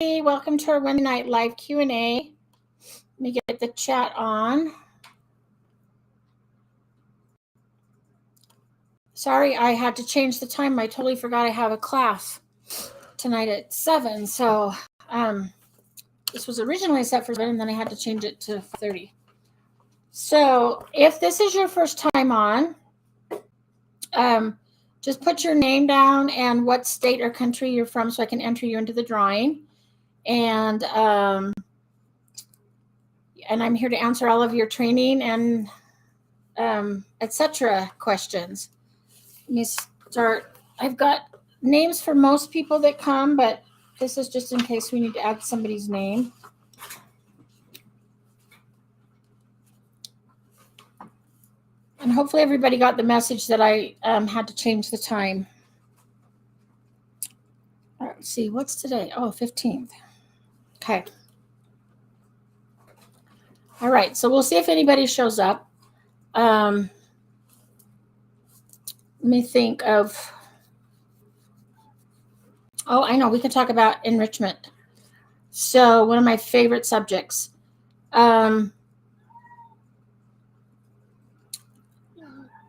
Welcome to our Wednesday night live Q&A. Let me get the chat on. Sorry, I had to change the time. I totally forgot I have a class tonight at 7. So this was originally set for 7, and then I had to change it to 5:30. So if this is your first time on, just put your name down and what state or country you're from so I can enter you into the drawing. And I'm here to answer all of your training and etc. questions. Let me start. I've got names for most people that come, but this is just in case we need to add somebody's name. And hopefully everybody got the message that I had to change the time. Let's see, what's today? Oh, 15th. Okay. All right, so we'll see if anybody shows up. Let me think of, oh, I know, we can talk about enrichment. So one of my favorite subjects. When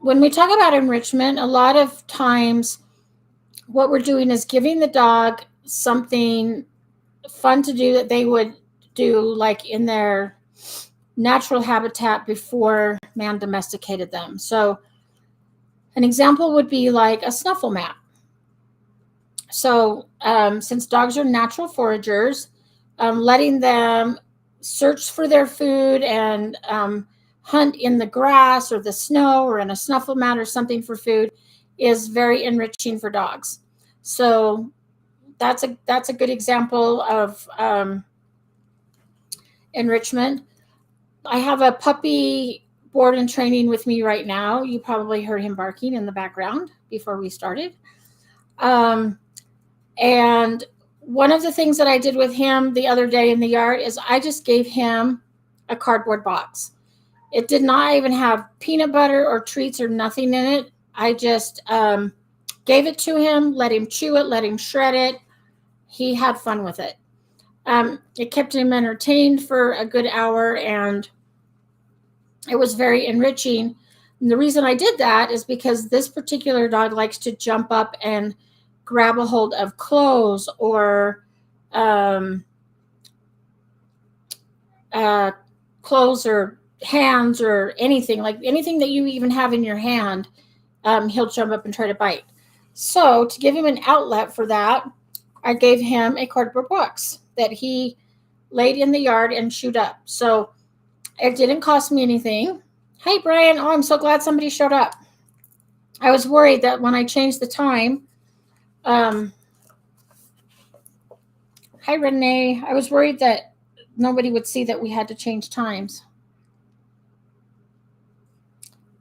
we talk about enrichment, a lot of times what we're doing is giving the dog something fun to do that they would do like in their natural habitat before man domesticated them. So an example would be like a snuffle mat. So since dogs are natural foragers, letting them search for their food and hunt in the grass or the snow or in a snuffle mat or something for food is very enriching for dogs. So that's a good example of enrichment. I have a puppy board and training with me right now. You probably heard him barking in the background before we started. And one of the things that I did with him the other day in the yard is I just gave him a cardboard box. It did not even have peanut butter or treats or nothing in it. I just gave it to him, let him chew it, let him shred it. He had fun with it. It kept him entertained for a good hour, and it was very enriching. And the reason I did that is because this particular dog likes to jump up and grab a hold of clothes or clothes or hands or anything, like anything that you even have in your hand, he'll jump up and try to bite. So to give him an outlet for that, I gave him a cardboard box that he laid in the yard and chewed up. So it didn't cost me anything. Hey, Brian. Oh, I'm so glad somebody showed up. I was worried that when I changed the time, hi, Renee. I was worried that nobody would see that we had to change times.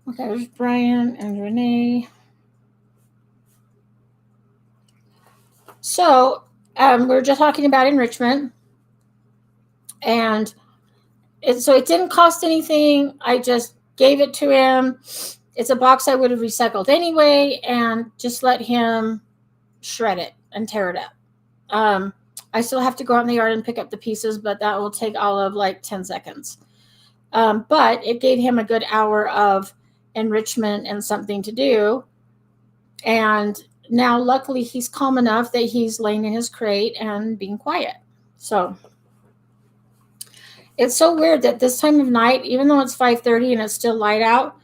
Okay, there's Brian and Renee. So we're just talking about enrichment. And so it didn't cost anything. I just gave it to him. It's a box I would have recycled anyway, and just let him shred it and tear it up. I still have to go out in the yard and pick up the pieces, but that will take all of like 10 seconds. But it gave him a good hour of enrichment and something to do. And now, luckily, he's calm enough that he's laying in his crate and being quiet. So it's so weird that this time of night, even though it's 5:30 and it's still light out,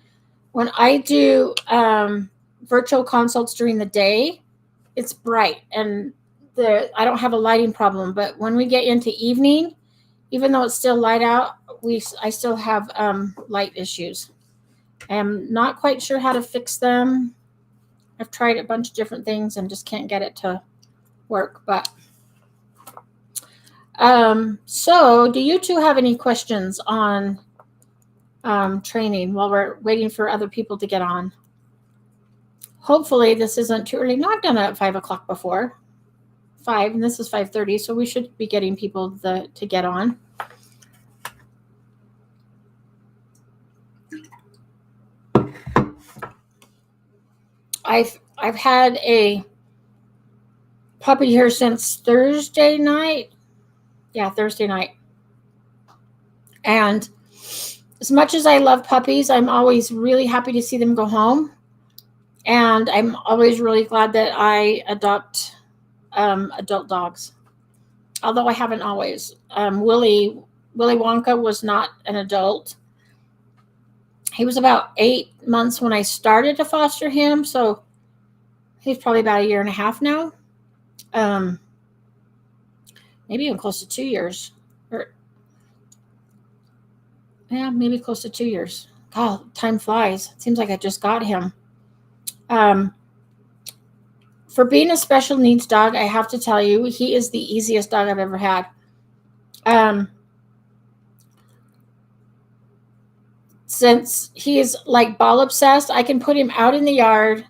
when I do virtual consults during the day, it's bright and I don't have a lighting problem. But when we get into evening, even though it's still light out, I still have light issues. I'm not quite sure how to fix them. I've tried a bunch of different things and just can't get it to work. But so do you two have any questions on training while we're waiting for other people to get on? Hopefully this isn't too early. No, I've done it at 5 o'clock before. 5, and this is 5:30, so we should be getting people to get on. I've had a puppy here since Thursday night. Yeah, Thursday night. And as much as I love puppies, I'm always really happy to see them go home. And I'm always really glad that I adopt adult dogs. Although I haven't always. Willy Wonka was not an adult. He was about 8 months when I started to foster him, so he's probably about a year and a half now. Um, Maybe even close to 2 years. Or yeah, maybe close to 2 years. God, time flies. It seems like I just got him. Um, for being a special needs dog, I have to tell you, he is the easiest dog I've ever had. Since he is like ball obsessed, I can put him out in the yard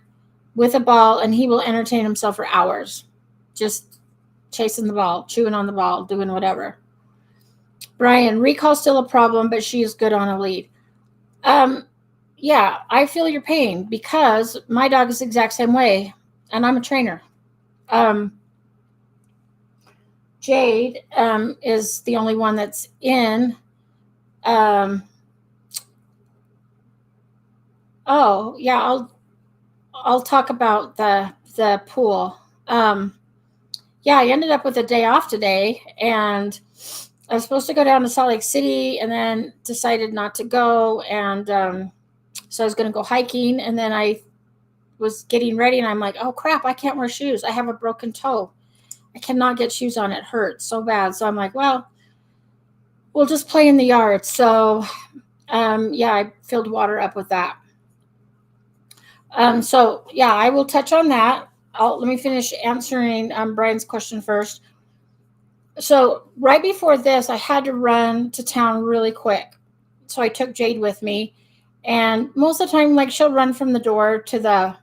with a ball and he will entertain himself for hours. Just chasing the ball, chewing on the ball, doing whatever. Brian, recall still a problem, but she is good on a lead. Yeah, I feel your pain because my dog is the exact same way, and I'm a trainer. Jade is the only one that's in. Oh yeah, I'll talk about the pool. Yeah, I ended up with a day off today, and I was supposed to go down to Salt Lake City, and then decided not to go, and so I was going to go hiking, and then I was getting ready, and I'm like, oh crap, I can't wear shoes. I have a broken toe. I cannot get shoes on. It hurts so bad. So I'm like, well, we'll just play in the yard. So yeah, I filled water up with that. So yeah, I will touch on that. Let me finish answering Brian's question first. So right before this, I had to run to town really quick. So I took Jade with me. And most of the time, like, she'll run from the door to the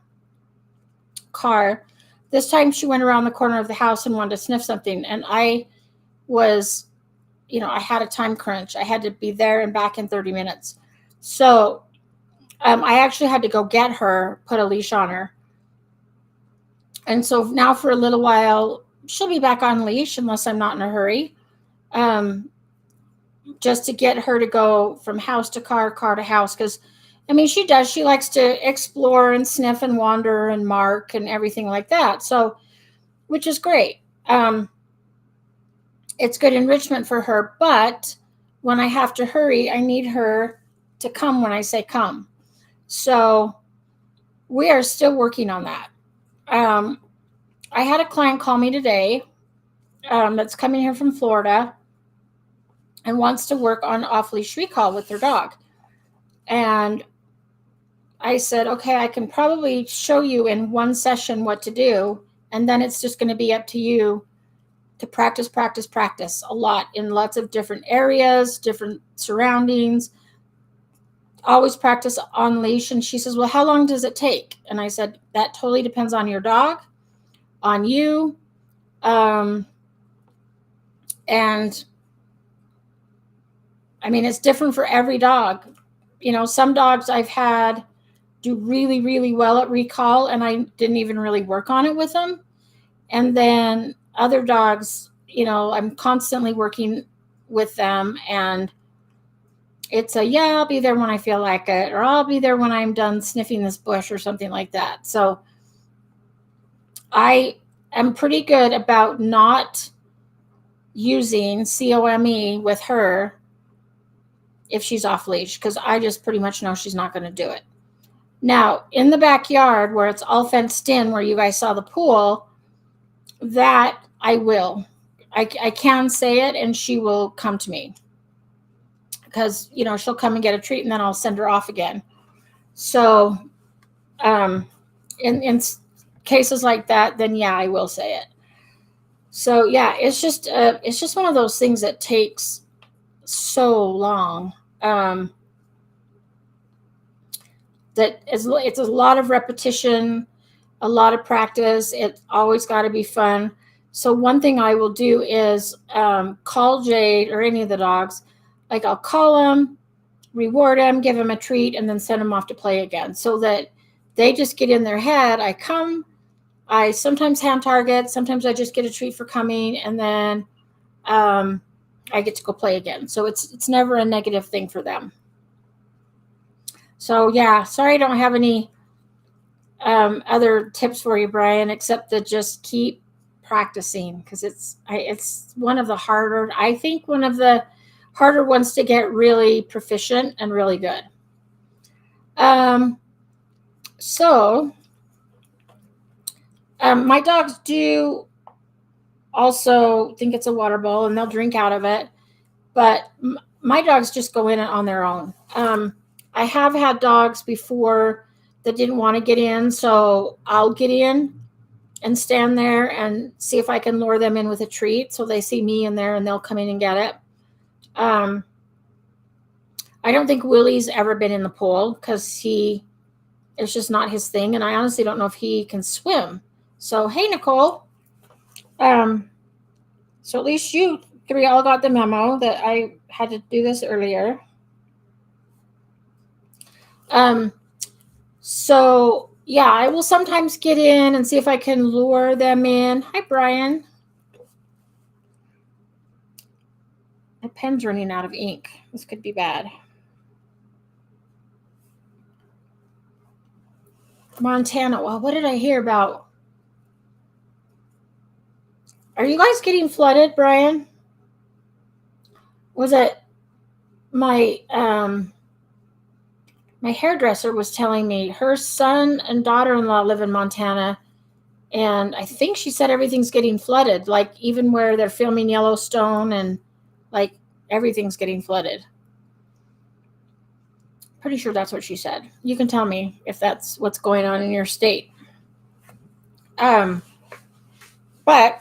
car. This time she went around the corner of the house and wanted to sniff something. And I was, I had a time crunch. I had to be there and back in 30 minutes. So I actually had to go get her, put a leash on her. And so now for a little while, she'll be back on leash unless I'm not in a hurry. Just to get her to go from house to car to house. Because, she does. She likes to explore and sniff and wander and mark and everything like that. So, which is great. It's good enrichment for her. But when I have to hurry, I need her to come when I say come. So we are still working on that. I had a client call me today that's coming here from Florida and wants to work on off-leash recall with their dog. And I said, okay, I can probably show you in one session what to do, and then it's just going to be up to you to practice a lot in lots of different areas, different surroundings. Always practice on leash. And she says, well, how long does it take? And I said, that totally depends on your dog, on you. And it's different for every dog. Some dogs I've had do really, really well at recall, and I didn't even really work on it with them. And then other dogs, I'm constantly working with them, and it's I'll be there when I feel like it, or I'll be there when I'm done sniffing this bush or something like that. So I am pretty good about not using COME with her if she's off leash, because I just pretty much know she's not going to do it. Now, in the backyard where it's all fenced in, where you guys saw the pool, that I will. I can say it, and she will come to me. Because, she'll come and get a treat, and then I'll send her off again. So, in cases like that, then yeah, I will say it. So yeah, it's just one of those things that takes so long. That it's a lot of repetition, a lot of practice. It's always got to be fun. So one thing I will do is call Jade or any of the dogs. Like, I'll call them, reward them, give them a treat, and then send them off to play again, so that they just get in their head. I sometimes hand target, sometimes I just get a treat for coming, and then I get to go play again. So it's never a negative thing for them. So yeah, sorry I don't have any other tips for you, Brian, except to just keep practicing, because it's one of the harder, I think one of the harder ones to get really proficient and really good. Um, so my dogs do also think it's a water bowl and they'll drink out of it, but my dogs just go in on their own. I have had dogs before that didn't want to get in, so I'll get in and stand there and see if I can lure them in with a treat, so they see me in there and they'll come in and get it. I don't think Willie's ever been in the pool because it's just not his thing, and I honestly don't know if he can swim. So hey, Nicole. So at least you three all got the memo that I had to do this earlier. So yeah, I will sometimes get in and see if I can lure them in. Hi, Brian. My pen's running out of ink. This could be bad. Montana. Well, what did I hear about? Are you guys getting flooded, Brian? Was it my my hairdresser was telling me her son and daughter-in-law live in Montana, and I think she said everything's getting flooded, like even where they're filming Yellowstone, and like everything's getting flooded. Pretty sure that's what she said. You can tell me if that's what's going on in your state. But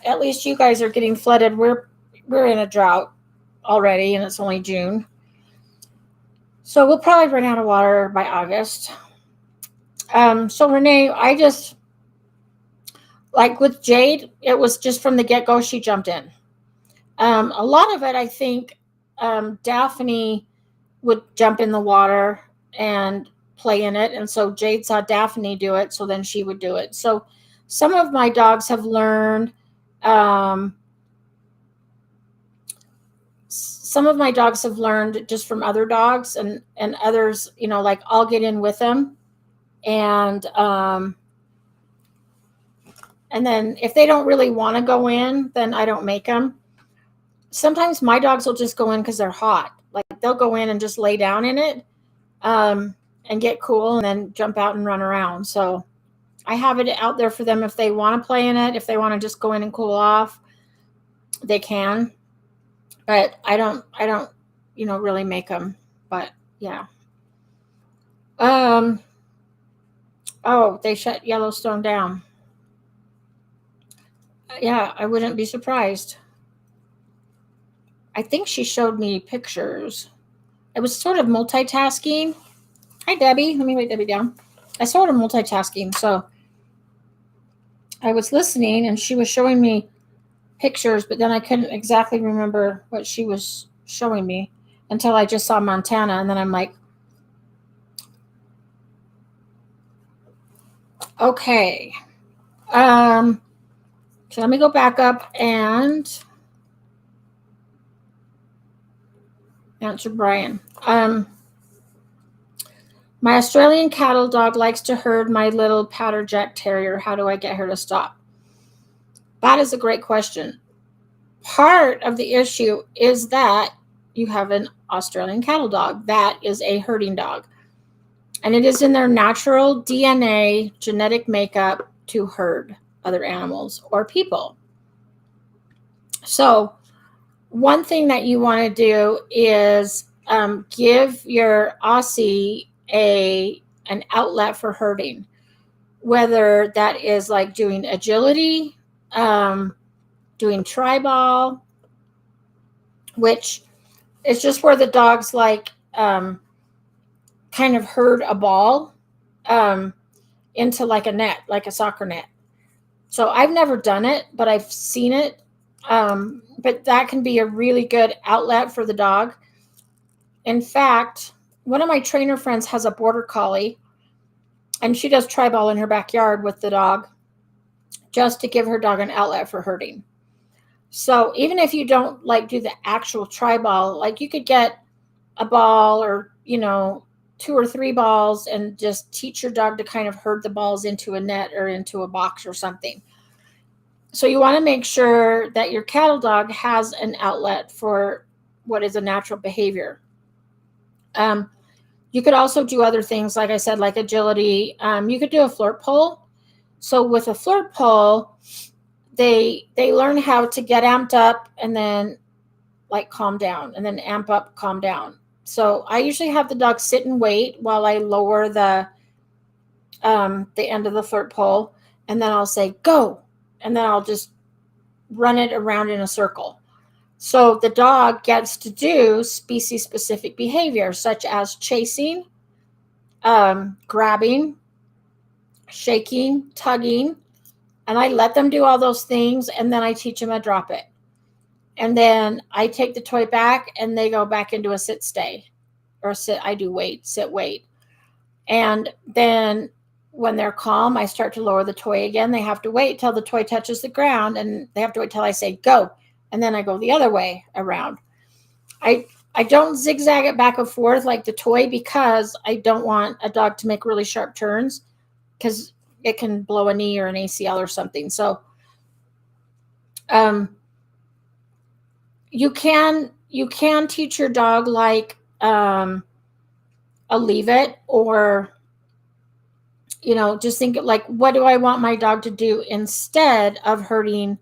at least you guys are getting flooded. We're in a drought already, and it's only June. So we'll probably run out of water by August. So Renee, I just, like with Jade, it was just from the get-go, she jumped in. A lot of it, I think, Daphne would jump in the water and play in it. And so Jade saw Daphne do it, so then she would do it. So some of my dogs have learned, just from other dogs, and others, like I'll get in with them. And then if they don't really want to go in, then I don't make them. Sometimes my dogs will just go in because they're hot. Like they'll go in and just lay down in it, and get cool, and then jump out and run around. So I have it out there for them if they want to play in it. If they want to just go in and cool off, they can. But I don't, really make them. But yeah. Oh, they shut Yellowstone down. Yeah, I wouldn't be surprised. I think she showed me pictures. It was sort of multitasking. Hi, Debbie. Let me write Debbie down. I sort of multitasking. So I was listening and she was showing me pictures, but then I couldn't exactly remember what she was showing me until I just saw Montana. And then I'm like, okay. So let me go back up and answer Brian. My Australian cattle dog likes to herd my little powder Jack Terrier. How do I get her to stop? That is a great question. Part of the issue is that you have an Australian cattle dog. That is a herding dog. And it is in their natural DNA genetic makeup to herd other animals or people. So one thing that you want to do is give your Aussie an outlet for herding, whether that is like doing agility, doing tri-ball, which is just where the dogs like kind of herd a ball into like a net, like a soccer net. So I've never done it, but I've seen it. But that can be a really good outlet for the dog. In fact, one of my trainer friends has a border collie, and she does tri-ball in her backyard with the dog just to give her dog an outlet for herding. So even if you don't like do the actual try ball, like you could get a ball or, 2 or 3 balls and just teach your dog to kind of herd the balls into a net or into a box or something. So you want to make sure that your cattle dog has an outlet for what is a natural behavior. You could also do other things, like I said, like agility. You could do a flirt pole. So with a flirt pole, they learn how to get amped up and then like calm down, and then amp up, calm down. So I usually have the dog sit and wait while I lower the end of the flirt pole, and then I'll say go, and then I'll just run it around in a circle. So the dog gets to do species specific behavior such as chasing, grabbing, shaking, tugging, and I let them do all those things, and then I teach them a drop it. And then I take the toy back and they go back into a sit stay, or sit. I do wait, sit, wait. And then when they're calm, I start to lower the toy again. They have to wait till the toy touches the ground, and they have to wait till I say go. And then I go the other way around. I don't zigzag it back and forth like the toy, because I don't want a dog to make really sharp turns, because it can blow a knee or an ACL or something. So you can teach your dog like a leave it, or just think like, what do I want my dog to do instead of hurting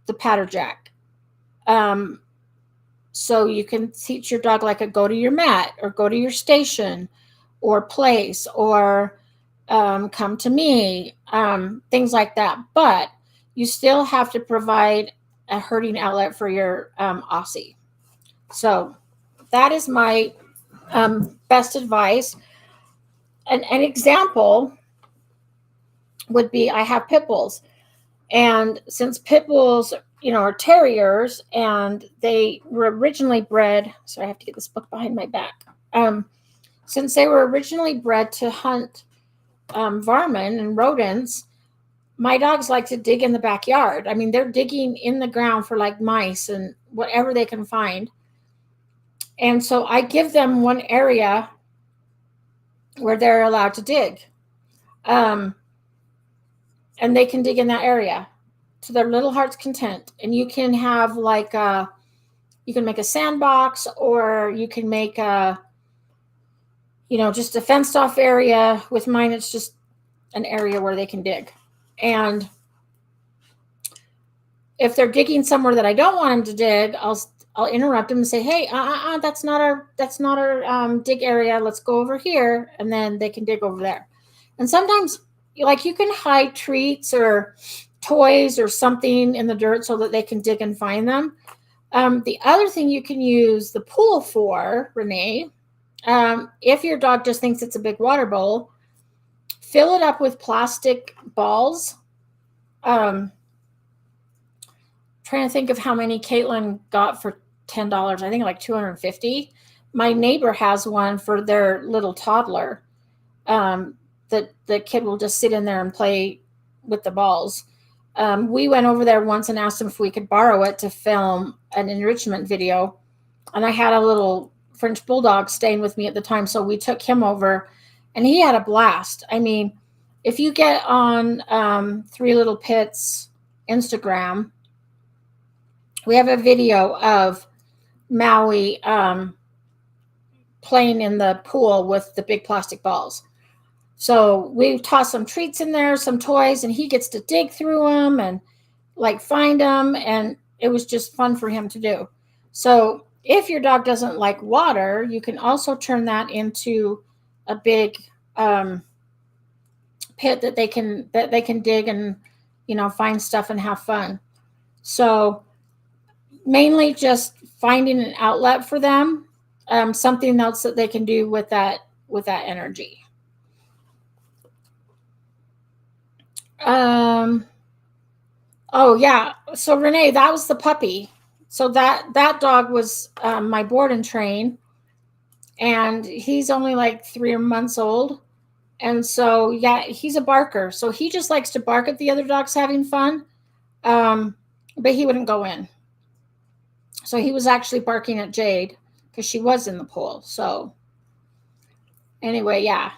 the patter jack? So you can teach your dog like a go to your mat, or go to your station, or place, or come to me, things like that. But you still have to provide a herding outlet for your Aussie. So that is my best advice. An example would be, I have pit bulls. And since pit bulls, are terriers, and they were originally bred, so I have to get this book behind my back. Since they were originally bred to hunt varmin and rodents, my dogs like to dig in the backyard. I mean, they're digging in the ground for like mice and whatever they can find. And so I give them one area where they're allowed to dig. And they can dig in that area to their little heart's content. And you can have like you can make a sandbox, or you can make just a fenced off area. With mine, it's just an area where they can dig. And if they're digging somewhere that I don't want them to dig, I'll interrupt them and say, hey, that's not our dig area. Let's go over here. And then they can dig over there. And sometimes, like, you can hide treats or toys or something in the dirt so that they can dig and find them. The other thing you can use the pool for, Renee, if your dog just thinks it's a big water bowl, fill it up with plastic balls. Trying to think of how many Caitlin got for $10. I think like 250. My neighbor has one for their little toddler. That the kid will just sit in there and play with the balls. We went over there once and asked him if we could borrow it to film an enrichment video. And I had a little French bulldog staying with me at the time, so we took him over, and he had a blast. I mean, if you get on Three Little Pits Instagram, we have a video of Maui playing in the pool with the big plastic balls. So we toss some treats in there, some toys, and he gets to dig through them and like find them. And it was just fun for him to do. So if your dog doesn't like water, you can also turn that into a big pit that they can dig and, find stuff and have fun. So mainly just finding an outlet for them, something else that they can do with that energy. Oh yeah. So Renee, that was the puppy. So that dog was my board and train, and he's only like 3 months old. And so, yeah, he's a barker. So he just likes to bark at the other dogs having fun. but he wouldn't go in. So he was actually barking at Jade because she was in the pool. So anyway, yeah,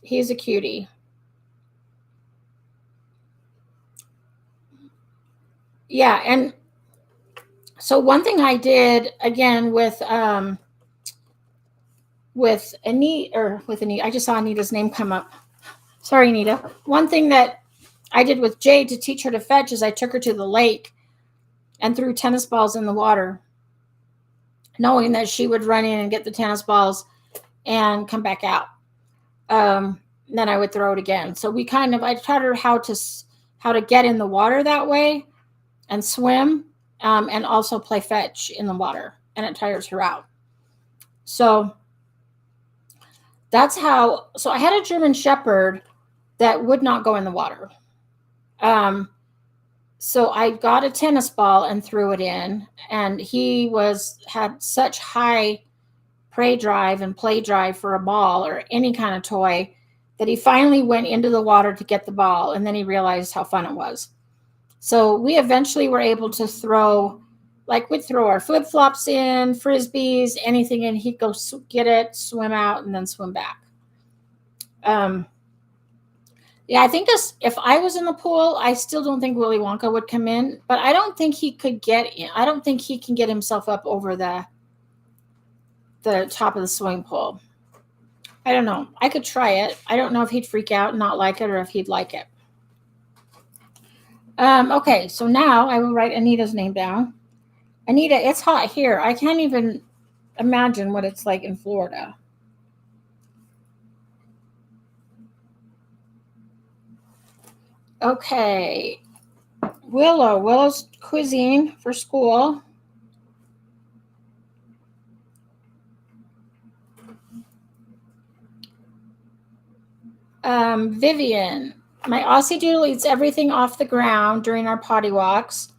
he's a cutie. Yeah, and so one thing I did again with Anita, I just saw Anita's name come up. Sorry, Anita. One thing that I did with Jade to teach her to fetch is I took her to the lake and threw tennis balls in the water, knowing that she would run in and get the tennis balls and come back out. Then I would throw it again. So I taught her how to get in the water that way and swim, and also play fetch in the water, and it tires her out. So that's how. So I had a German Shepherd that would not go in the water. So I got a tennis ball and threw it in, and he had such high prey drive and play drive for a ball or any kind of toy that he finally went into the water to get the ball, and then he realized how fun it was. So we eventually were able to we'd throw our flip-flops in, frisbees, anything, and he'd go get it, swim out, and then swim back. Yeah, I think if I was in the pool, I still don't think Willy Wonka would come in, but I don't think he could get in. I don't think he can get himself up over the top of the swimming pool. I don't know. I could try it. I don't know if he'd freak out and not like it or if he'd like it. Okay, so now I will write Anita's name down. Anita, it's hot here. I can't even imagine what it's like in Florida. Okay. Willow's quizzing for school. Vivian, my Aussie Doodle eats everything off the ground during our potty walks.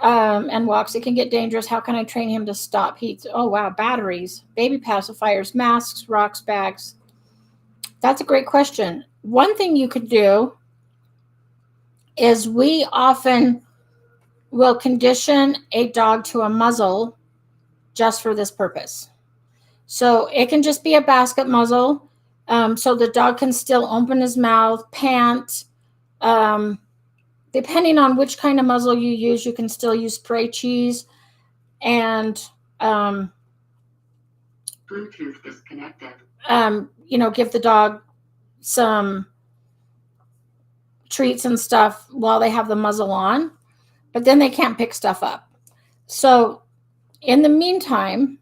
And walks. It can get dangerous. How can I train him to stop? Oh wow, batteries, baby pacifiers, masks, rocks, bags. That's a great question. One thing you could do is we often will condition a dog to a muzzle just for this purpose. So it can just be a basket muzzle. So the dog can still open his mouth, pant. Depending on which kind of muzzle you use, you can still use spray cheese and Bluetooth disconnected. Give the dog some treats and stuff while they have the muzzle on, but then they can't pick stuff up. So in the meantime,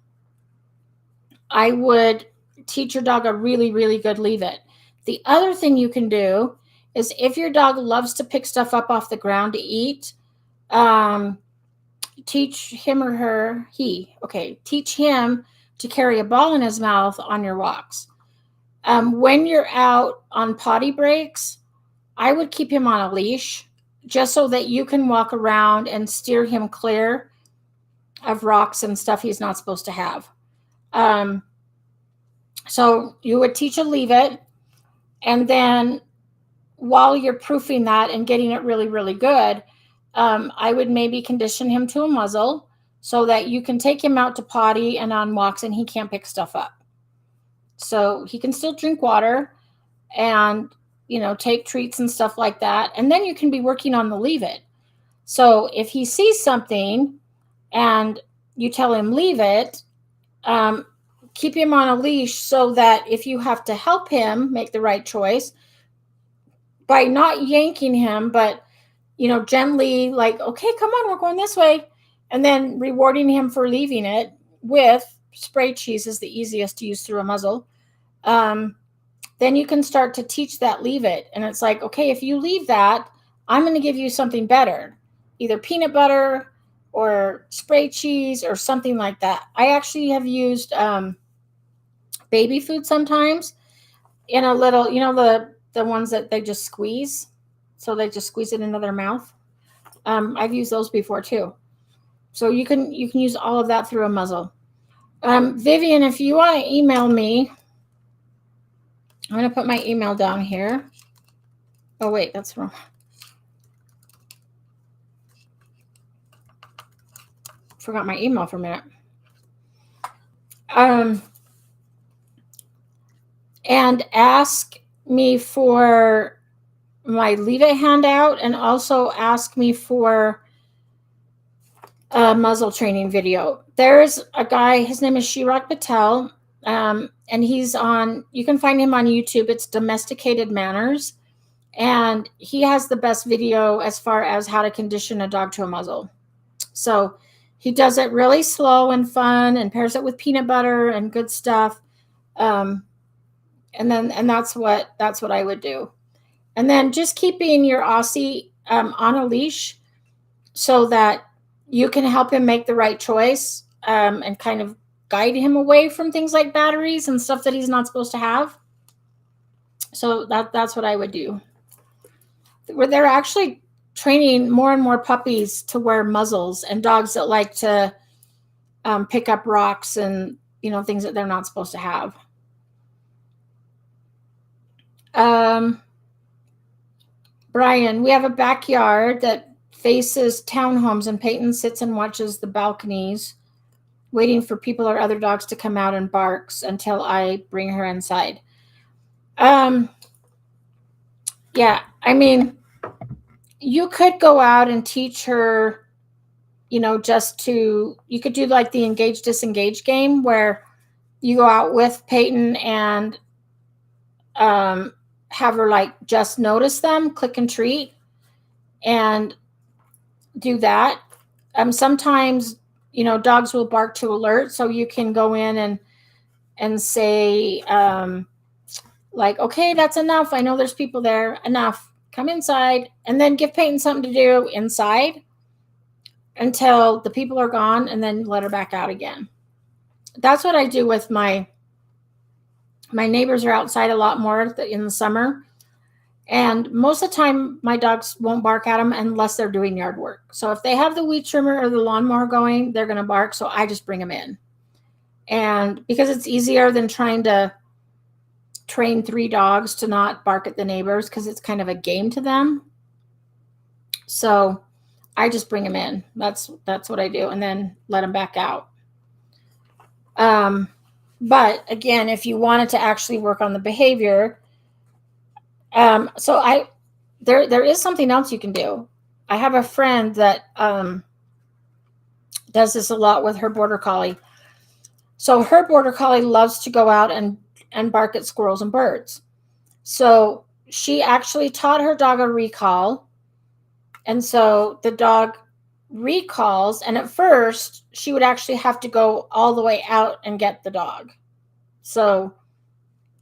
I would teach your dog a really, really good leave it. The other thing you can do is if your dog loves to pick stuff up off the ground to eat, teach him to carry a ball in his mouth on your walks. When you're out on potty breaks, I would keep him on a leash just so that you can walk around and steer him clear of rocks and stuff he's not supposed to have. So you would teach a leave it, and then while you're proofing that and getting it really, really good, I would maybe condition him to a muzzle so that you can take him out to potty and on walks and he can't pick stuff up. So he can still drink water and, take treats and stuff like that. And then you can be working on the leave it. So if he sees something and you tell him leave it, keep him on a leash so that if you have to help him make the right choice by not yanking him, but, gently like, okay, come on, we're going this way. And then rewarding him for leaving it with spray cheese is the easiest to use through a muzzle. Then you can start to teach that leave it. And it's like, okay, if you leave that, I'm going to give you something better, either peanut butter or spray cheese or something like that. I actually have used baby food sometimes in a little, the ones that they just squeeze. So they just squeeze it into their mouth. I've used those before too. So you can use all of that through a muzzle. Vivian, if you want to email me, I'm going to put my email down here. Oh, wait, that's wrong. forgot my email for a minute. And ask me for my Leave It handout, and also ask me for a muzzle training video. There's a guy, his name is Shirag Patel, and he's on, you can find him on YouTube. It's Domesticated Manners, and he has the best video as far as how to condition a dog to a muzzle. So he does it really slow and fun, and pairs it with peanut butter and good stuff. And that's what I would do. And then just keeping your Aussie on a leash so that you can help him make the right choice, and kind of guide him away from things like batteries and stuff that he's not supposed to have. So that's what I would do. Where they're actually training more and more puppies to wear muzzles, and dogs that like to pick up rocks and, you know, things that they're not supposed to have. Brian, we have a backyard that faces townhomes, and Peyton sits and watches the balconies, waiting for people or other dogs to come out and barks until I bring her inside. Yeah, I mean, you could go out and teach her, you know, you could do like the engage disengage game, where you go out with Peyton and have her like just notice them, click and treat, and do that. Sometimes, you know, dogs will bark to alert, so you can go in and say, like, okay, that's enough. I know there's people there. Enough. Come inside. And then give Peyton something to do inside until the people are gone, and then let her back out again. That's what I do with my neighbors are outside a lot more in the summer. And most of the time, my dogs won't bark at them unless they're doing yard work. So if they have the weed trimmer or the lawnmower going, they're going to bark. So I just bring them in. And because it's easier than trying to train 3 dogs to not bark at the neighbors, because it's kind of a game to them. So I just bring them in. That's what I do. And then let them back out. But again, if you wanted to actually work on the behavior, so there is something else you can do. I have a friend that does this a lot with her border collie. So her border collie loves to go out and bark at squirrels and birds. So she actually taught her dog a recall. And so the dog recalls, and at first she would actually have to go all the way out and get the dog. So,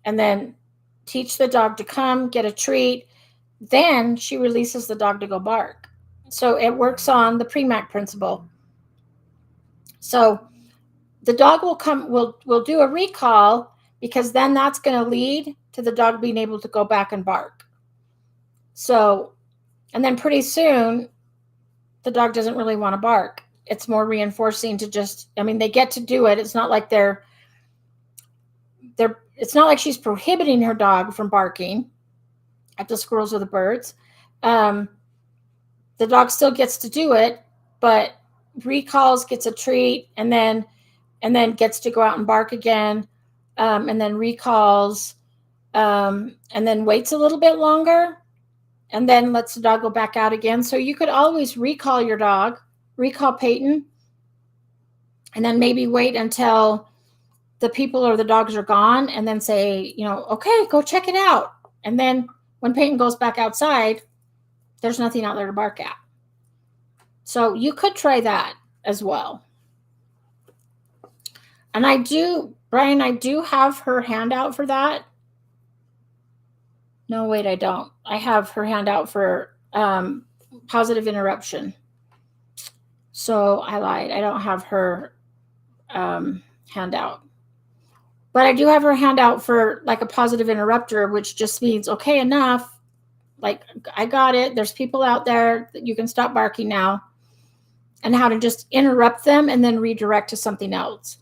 and then teach the dog to come, get a treat. Then she releases the dog to go bark. So it works on the Premack principle. So the dog will do a recall, because then that's going to lead to the dog being able to go back and bark. So, and then pretty soon the dog doesn't really want to bark. It's more reinforcing to just, I mean, they get to do it. It's not like it's not like she's prohibiting her dog from barking at the squirrels or the birds. The dog still gets to do it, but recalls, gets a treat, and then gets to go out and bark again, and then recalls, and then waits a little bit longer, and then lets the dog go back out again. So you could always recall your dog, recall Peyton, and then maybe wait until the people or the dogs are gone, and then say, you know, okay, go check it out. And then when Peyton goes back outside, there's nothing out there to bark at. So you could try that as well. And I do have her handout for that. No, wait, I don't. I have her handout for positive interruption. So I lied. I don't have her handout. But I do have her handout for like a positive interrupter, which just means, okay, enough. Like, I got it. There's people out there that you can stop barking now. And how to just interrupt them and then redirect to something else.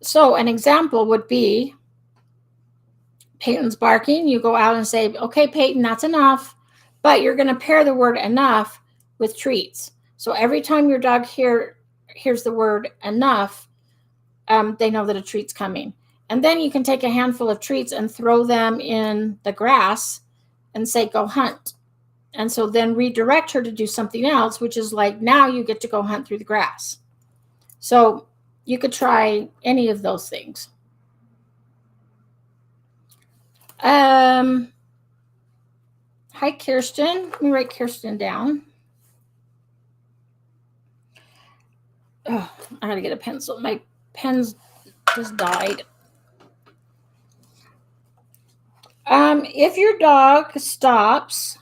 So an example would be Peyton's barking. You go out and say, okay, Peyton, that's enough. But you're going to pair the word enough with treats. So every time your dog hears the word enough, they know that a treat's coming. And then you can take a handful of treats and throw them in the grass and say, go hunt. And so then redirect her to do something else, which is like, now you get to go hunt through the grass. So you could try any of those things. Hi, Kirsten. Let me write Kirsten down. Oh, I gotta get a pencil. My pen's just died. If your dog stops,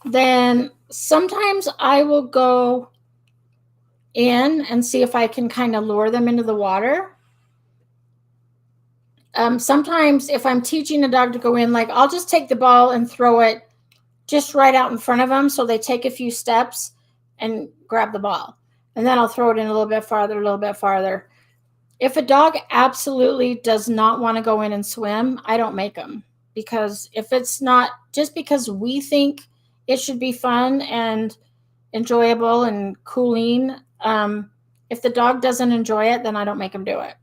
then sometimes I will go in and see if I can kind of lure them into the water. Sometimes if I'm teaching a dog to go in, like I'll just take the ball and throw it just right out in front of them. So they take a few steps and grab the ball. And then I'll throw it in a little bit farther, a little bit farther. If a dog absolutely does not want to go in and swim, I don't make them. Because if it's not, just because we think it should be fun and enjoyable and cooling, if the dog doesn't enjoy it, then I don't make them do it.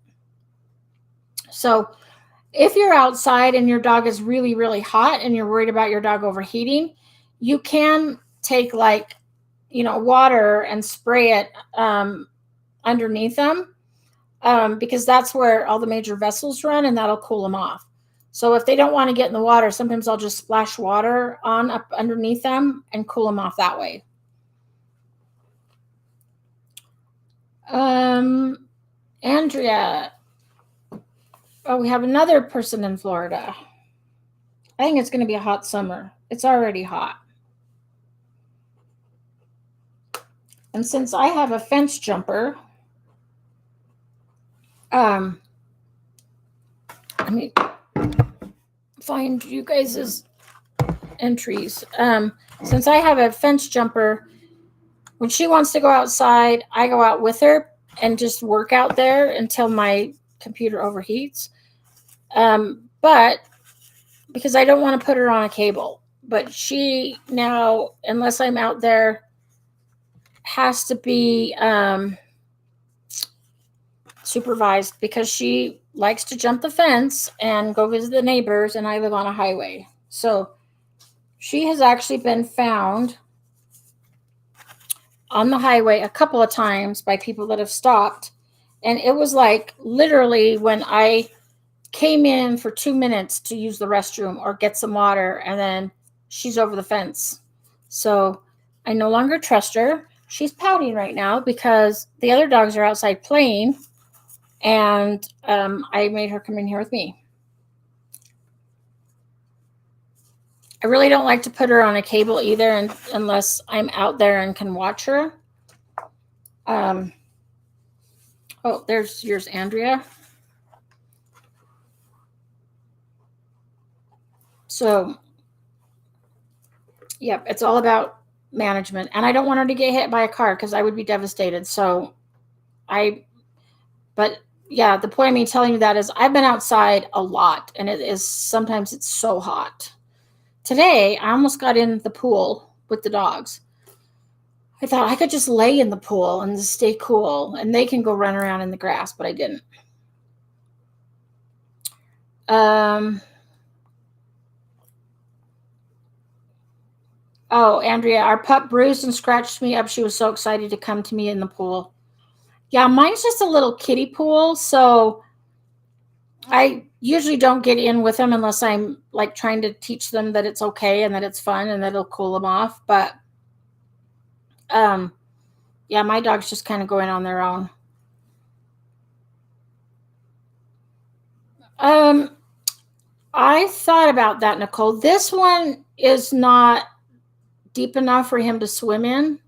So if you're outside and your dog is really, really hot and you're worried about your dog overheating, you can take water and spray it underneath them, because that's where all the major vessels run, and that'll cool them off. So if they don't want to get in the water, sometimes I'll just splash water on up underneath them and cool them off that way. Andrea. Oh, we have another person in Florida. I think it's going to be a hot summer. It's already hot. And since I have a fence jumper, let me find you guys' entries. Since I have a fence jumper, when she wants to go outside, I go out with her and just work out there until my computer overheats. But because I don't want to put her on a cable, but she now, unless I'm out there, has to be supervised, because she likes to jump the fence and go visit the neighbors, and I live on a highway. So she has actually been found on the highway a couple of times by people that have stopped. And it was like literally when I came in for 2 minutes to use the restroom or get some water, and then she's over the fence. So I no longer trust her. She's pouting right now because the other dogs are outside playing, and I made her come in here with me. I really don't like to put her on a cable either, unless I'm out there and can watch her. Oh, there's yours, Andrea. So, yep, it's all about management. And I don't want her to get hit by a car, because I would be devastated. So, but yeah, the point of me telling you that is I've been outside a lot, and sometimes it's so hot. Today, I almost got in the pool with the dogs. I thought I could just lay in the pool and just stay cool, and they can go run around in the grass, but I didn't. Oh, Andrea, our pup bruised and scratched me up. She was so excited to come to me in the pool. Yeah, mine's just a little kiddie pool, so I usually don't get in with them unless I'm like trying to teach them that it's okay and that it's fun and that it'll cool them off. But yeah, my dogs just kind of go in on their own. I thought about that, Nicole. This one is not deep enough for him to swim in,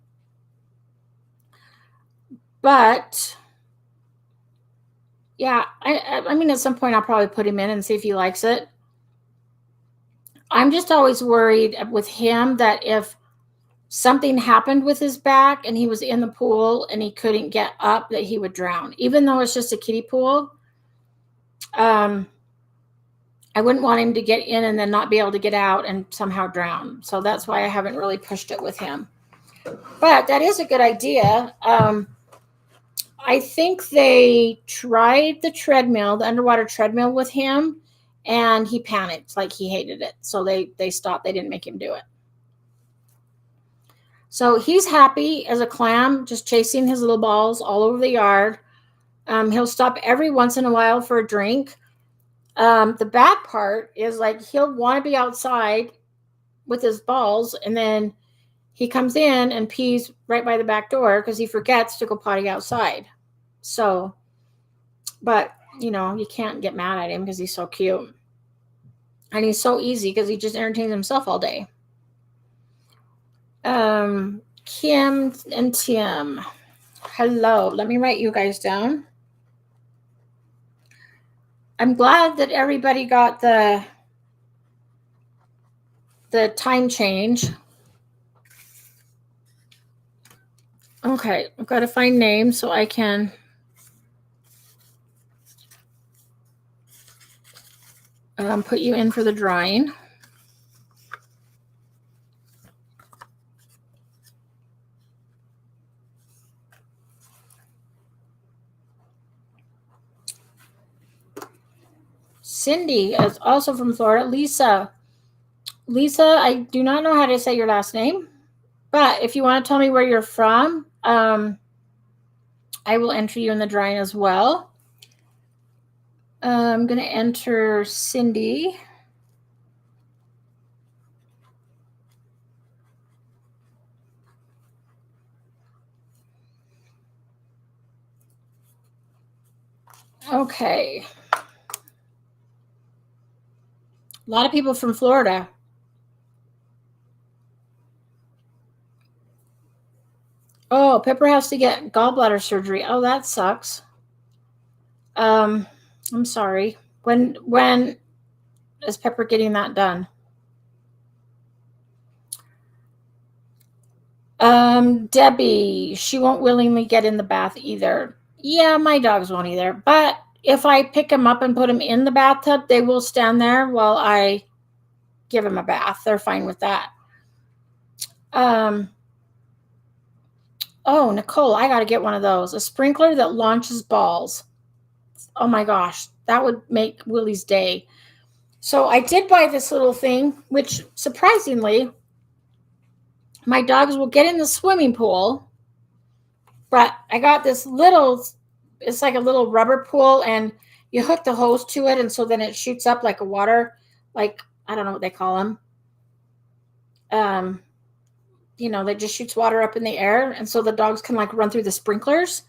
but yeah, I mean, at some point I'll probably put him in and see if he likes it. I'm just always worried with him that if something happened with his back and he was in the pool and he couldn't get up, that he would drown, even though it's just a kiddie pool. I wouldn't want him to get in and then not be able to get out and somehow drown. So that's why I haven't really pushed it with him. But that is a good idea. I think they tried the underwater treadmill with him, and he panicked, like he hated it. So they stopped. They didn't make him do it. So he's happy as a clam, just chasing his little balls all over the yard. He'll stop every once in a while for a drink. The bad part is like he'll want to be outside with his balls, and then he comes in and pees right by the back door because he forgets to go potty outside. So, but you can't get mad at him because he's so cute. And he's so easy because he just entertains himself all day. Kim and Tim. Hello. Let me write you guys down. I'm glad that everybody got the time change. Okay, I've got to find names so I can put you in for the drawing. Cindy is also from Florida. Lisa, I do not know how to say your last name, but if you want to tell me where you're from, I will enter you in the drawing as well. I'm going to enter Cindy. Okay. A lot of people from Florida. Oh, Pepper has to get gallbladder surgery. Oh, that sucks. I'm sorry. When is Pepper getting that done? Debbie, she won't willingly get in the bath either. Yeah, my dogs won't either. But if I pick them up and put them in the bathtub, they will stand there while I give them a bath. They're fine with that. Oh, Nicole, I got to get one of those. A sprinkler that launches balls. Oh my gosh, that would make Willie's day. So I did buy this little thing, which surprisingly, my dogs will get in the swimming pool. But I got this little, it's like a little rubber pool, and you hook the hose to it, and so then it shoots up like a water, like, I don't know what they call them. That just shoots water up in the air, and so the dogs can like run through the sprinklers.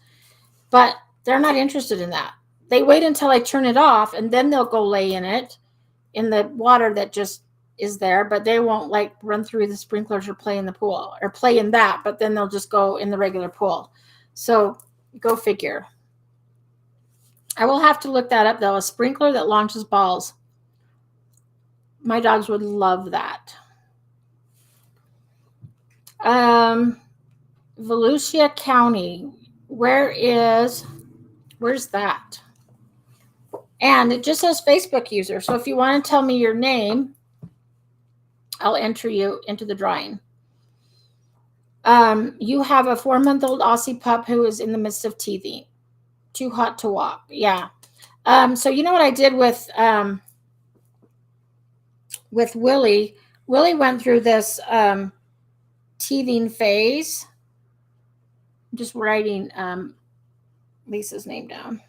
But they're not interested in that. They wait until I turn it off, and then they'll go lay in it, in the water that just is there, but they won't like run through the sprinklers or play in the pool or play in that, but then they'll just go in the regular pool. So go figure. I will have to look that up though. A sprinkler that launches balls. My dogs would love that. Volusia County. Where's that? And it just says Facebook user. So if you want to tell me your name, I'll enter you into the drawing. You have a 4-month-old Aussie pup who is in the midst of teething. Too hot to walk. Yeah. So you know what I did with Willie? Willie went through this teething phase. I'm just writing Lisa's name down.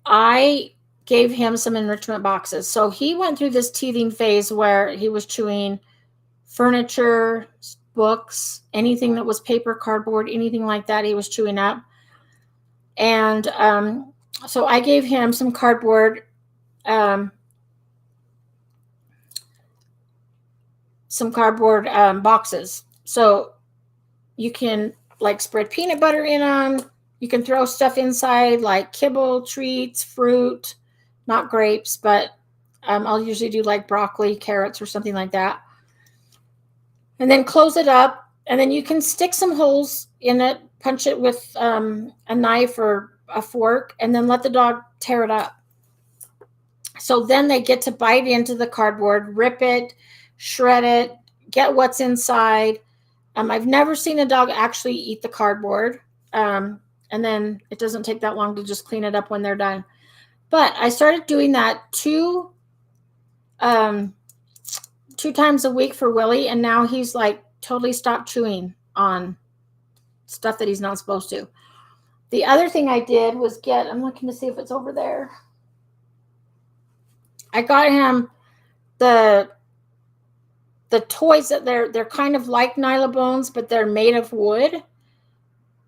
I gave him some enrichment boxes. So he went through this teething phase where he was chewing furniture, books, anything that was paper, cardboard, anything like that, he was chewing up. And so I gave him some cardboard, boxes. So you can like spread peanut butter in them. You can throw stuff inside like kibble, treats, fruit, not grapes, but I'll usually do like broccoli, carrots, or something like that. And then close it up, and then you can stick some holes in it, punch it with a knife or a fork, and then let the dog tear it up. So then they get to bite into the cardboard, rip it, shred it, get what's inside. I've never seen a dog actually eat the cardboard. And then it doesn't take that long to just clean it up when they're done. But I started doing that two times a week for Willie, and now he's like totally stopped chewing on stuff that he's not supposed to. The other thing I did was I'm looking to see if it's over there. I got him the toys that they're kind of like Nylabones, but they're made of wood,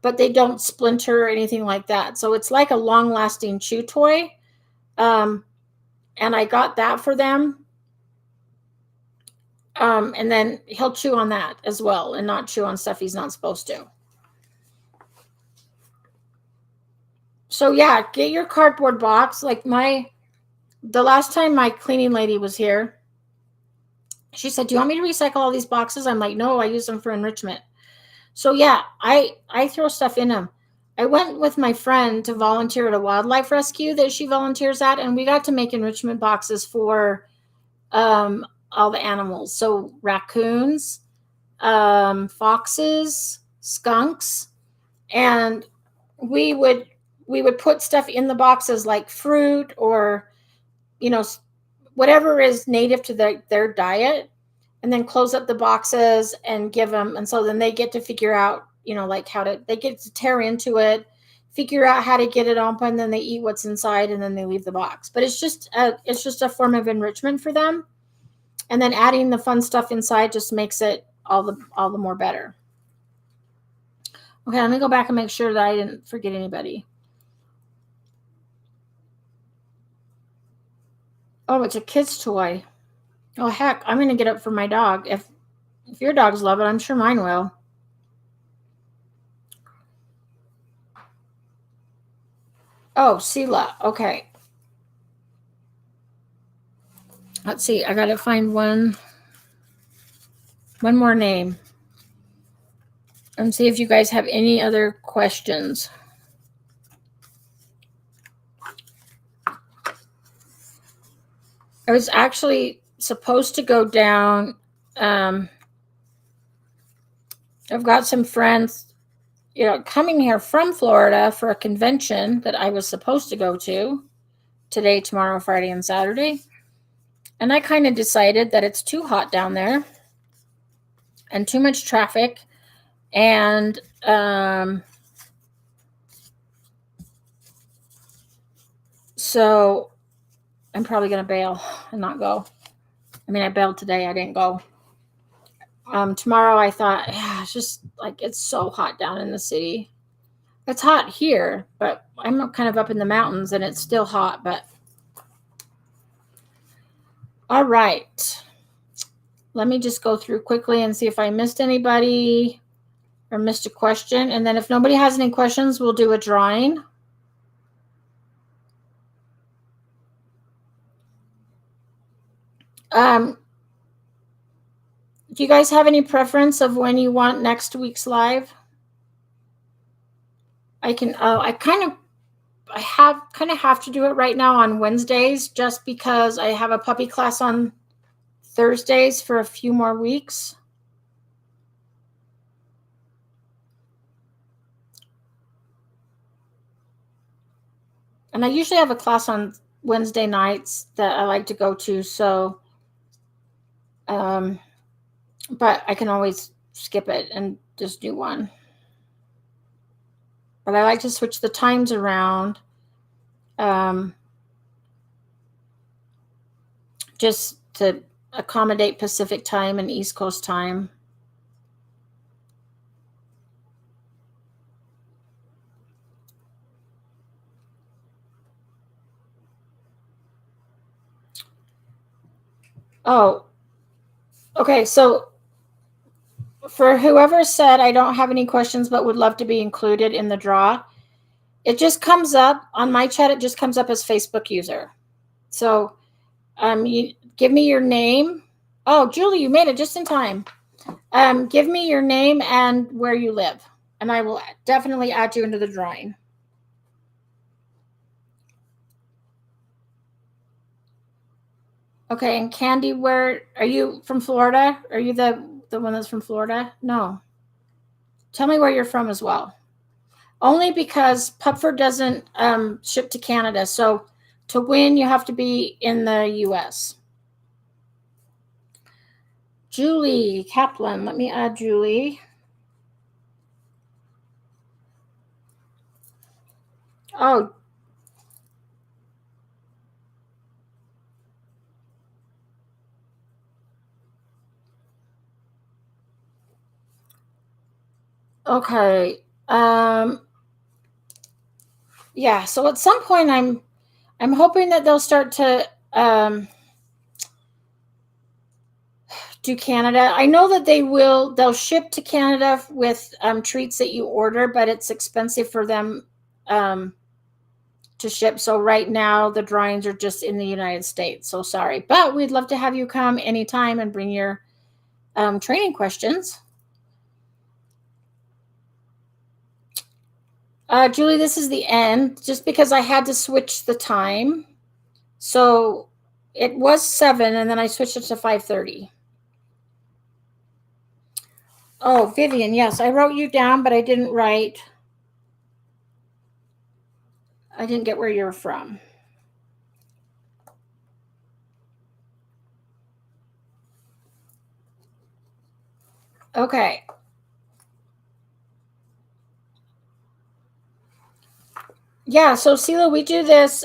but they don't splinter or anything like that. So it's like a long-lasting chew toy. And I got that for them. And then he'll chew on that as well and not chew on stuff he's not supposed to. So yeah, get your cardboard box. Like the last time my cleaning lady was here, she said, "Do you want me to recycle all these boxes?" I'm like, "No, I use them for enrichment." So yeah, I throw stuff in them. I went with my friend to volunteer at a wildlife rescue that she volunteers at, and we got to make enrichment boxes for all the animals. So raccoons, foxes, skunks, and we would put stuff in the boxes like fruit or whatever is native to their diet, and then close up the boxes and give them. And so then they get to figure out, like they get to tear into it, figure out how to get it open, then they eat what's inside, and then they leave the box. But it's just a form of enrichment for them. And then adding the fun stuff inside just makes it all the more better. Okay, let me go back and make sure that I didn't forget anybody. Oh, it's a kid's toy. Oh, heck, I'm going to get it for my dog. If your dogs love it, I'm sure mine will. Oh, Sela. Okay. Let's see. I got to find one more name and see if you guys have any other questions. I was actually supposed to go down. I've got some friends, coming here from Florida for a convention that I was supposed to go to today, tomorrow, Friday, and Saturday. And I kind of decided that it's too hot down there and too much traffic. And so I'm probably going to bail and not go. I mean, I bailed today. I didn't go. Tomorrow I thought, it's just like, it's so hot down in the city. It's hot here, but I'm kind of up in the mountains and it's still hot, but all right. Let me just go through quickly and see if I missed anybody or missed a question. And then if nobody has any questions, we'll do a drawing. Do you guys have any preference of when you want next week's live? I kind of have to do it right now on Wednesdays just because I have a puppy class on Thursdays for a few more weeks. And I usually have a class on Wednesday nights that I like to go to. So, but I can always skip it and just do one. But I like to switch the times around. Just to accommodate Pacific time and East Coast time. Oh, okay. So for whoever said, I don't have any questions, but would love to be included in the draw, it just comes up on my chat. It just comes up as Facebook user. So you give me your name. Oh, Julie, you made it just in time. Give me your name and where you live, and I will definitely add you into the drawing. Okay, and Candy, where are you from? Florida? Are you the one that's from Florida? No. Tell me where you're from as well. Only because Pupford doesn't ship to Canada. So to win, you have to be in the U.S. Julie Kaplan. Let me add Julie. Oh, okay. Yeah. So at some point, I'm hoping that they'll start to do Canada. I know that they'll ship to Canada with treats that you order, but it's expensive for them to ship. So right now the drawings are just in the United States. So sorry, but we'd love to have you come anytime and bring your training questions. Julie, this is the end just because I had to switch the time. So it was 7 and then I switched it to 5:30. Oh, Vivian, yes, I wrote you down, but I didn't get where you're from. Okay. Yeah, so Sela, we do this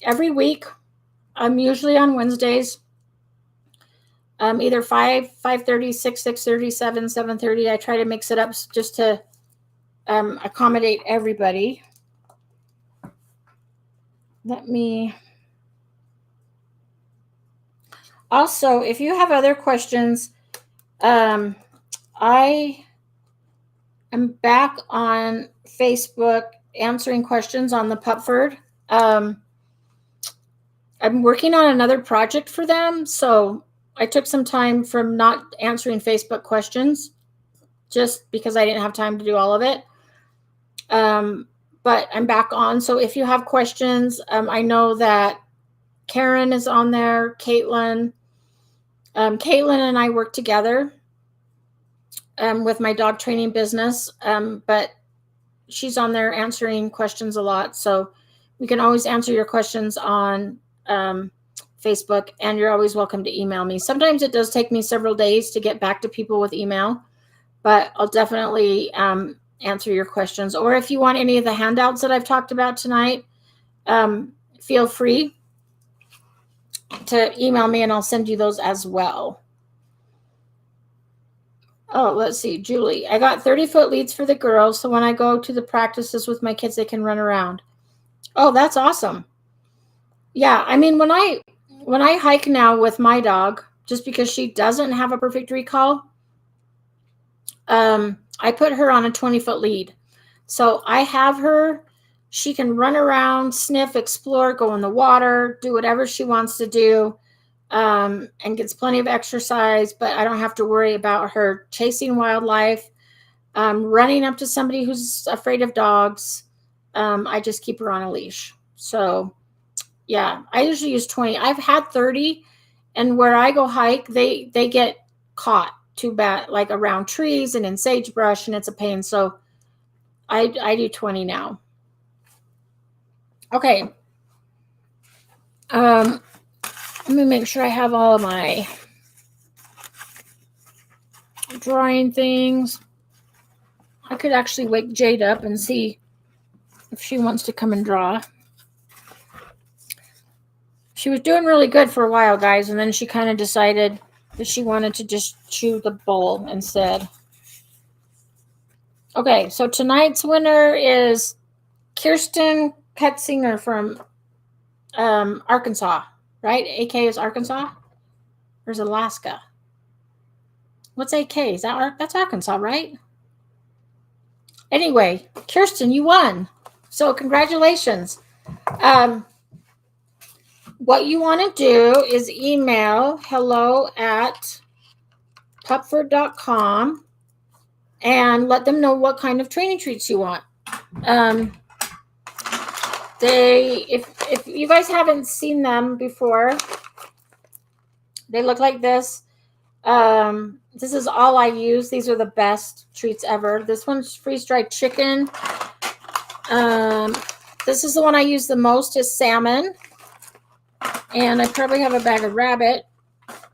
every week. Usually on Wednesdays. Either 5, 5:30, 6, 6:30, 7, 7:30. I try to mix it up just to accommodate everybody. Let me. Also, if you have other questions, I am back on Facebook answering questions on the Pupford. I'm working on another project for them, so I took some time from not answering Facebook questions just because I didn't have time to do all of it. But I'm back on. So if you have questions, I know that Karen is on there, Caitlin. Caitlin and I work together with my dog training business, but she's on there answering questions a lot. So we can always answer your questions on Facebook, and you're always welcome to email me. Sometimes it does take me several days to get back to people with email, but I'll definitely answer your questions. Or if you want any of the handouts that I've talked about tonight, feel free to email me and I'll send you those as well. Oh, let's see, Julie. I got 30-foot leads for the girls, so when I go to the practices with my kids, they can run around. Oh, that's awesome. Yeah, I mean, when I hike now with my dog, just because she doesn't have a perfect recall, I put her on a 20-foot lead. So I have her, she can run around, sniff, explore, go in the water, do whatever she wants to do, and gets plenty of exercise, but I don't have to worry about her chasing wildlife, running up to somebody who's afraid of dogs. I just keep her on a leash. So yeah, I usually use 20. I've had 30, and where I go hike, they get caught too bad, like around trees and in sagebrush, and it's a pain. So I do 20 now. Okay. Let me make sure I have all of my drawing things. I could actually wake Jade up and see if she wants to come and draw. She was doing really good for a while, guys, and then she kind of decided that she wanted to just chew the bowl instead. Okay, so tonight's winner is Kirsten Ketzinger from Arkansas, right? AK is Arkansas? Or is Alaska? What's AK? That's Arkansas, right? Anyway, Kirsten, you won. So congratulations. What you want to do is email hello@pupford.com and let them know what kind of training treats you want. If you guys haven't seen them before, They look like this. This is all I use. These are the best treats ever. This one's freeze-dried chicken. This is the one I use the most, is salmon. And I probably have a bag of rabbit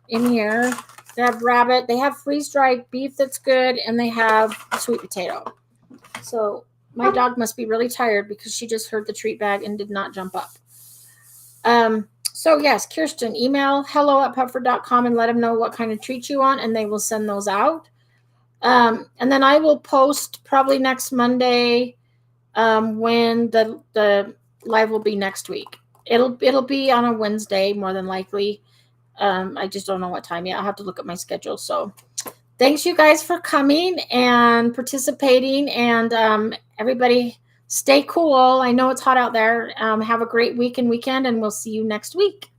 in here. They have rabbit. They have freeze-dried beef that's good, and they have sweet potato. So my dog must be really tired because she just heard the treat bag and did not jump up. So yes, Kirsten, email hello@pupford.com and let them know what kind of treats you want, and they will send those out. And then I will post probably next Monday when the live will be next week. It'll be on a Wednesday more than likely. I just don't know what time yet. I'll have to look at my schedule. So thanks you guys for coming and participating, and everybody stay cool. I know it's hot out there. Have a great week and weekend, and we'll see you next week.